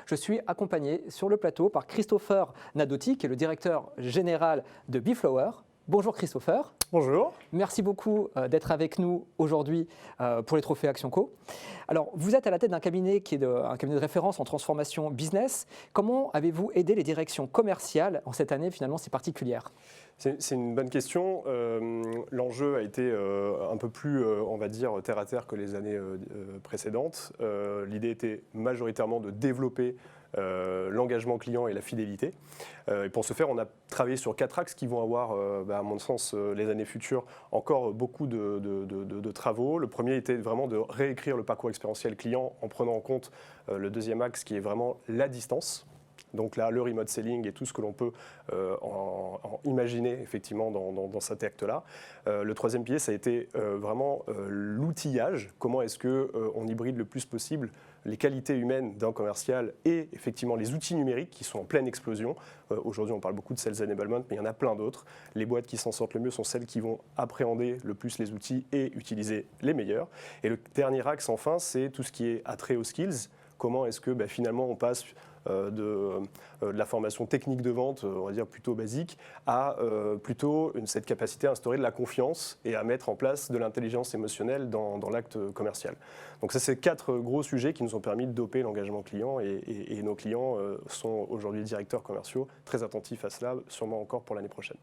Je suis accompagné sur le plateau par Christopher Nadotti, qui est le directeur général de Bflower. Bonjour Christopher. Bonjour. Merci beaucoup d'être avec nous aujourd'hui pour les trophées Action Co. Alors, vous êtes à la tête d'un cabinet qui est un cabinet de référence en transformation business. Comment avez-vous aidé les directions commerciales en cette année finalement si particulière ? C'est une bonne question. L'enjeu a été un peu plus, on va dire, terre à terre que les années précédentes. L'idée était majoritairement de développer l'engagement client et la fidélité. Et pour ce faire, on a travaillé sur 4 axes qui vont avoir, à mon sens, les années futures, encore beaucoup de travaux. Le premier était vraiment de réécrire le parcours expérientiel client en prenant en compte le deuxième axe qui est vraiment la distance. Donc là, le remote selling et tout ce que l'on peut imaginer effectivement dans cet acte-là. Le troisième pilier, ça a été vraiment l'outillage. Comment est-ce qu'on hybride le plus possible les qualités humaines d'un commercial et effectivement les outils numériques qui sont en pleine explosion. Aujourd'hui, on parle beaucoup de sales enablement, mais il y en a plein d'autres. Les boîtes qui s'en sortent le mieux sont celles qui vont appréhender le plus les outils et utiliser les meilleurs. Et le dernier axe, enfin, c'est tout ce qui est attrait aux skills. Comment est-ce que finalement on passe de la formation technique de vente, on va dire plutôt basique, à plutôt cette capacité à instaurer de la confiance et à mettre en place de l'intelligence émotionnelle dans l'acte commercial. Donc ça, c'est 4 gros sujets qui nous ont permis de doper l'engagement client et nos clients sont aujourd'hui directeurs commerciaux très attentifs à cela, sûrement encore pour l'année prochaine.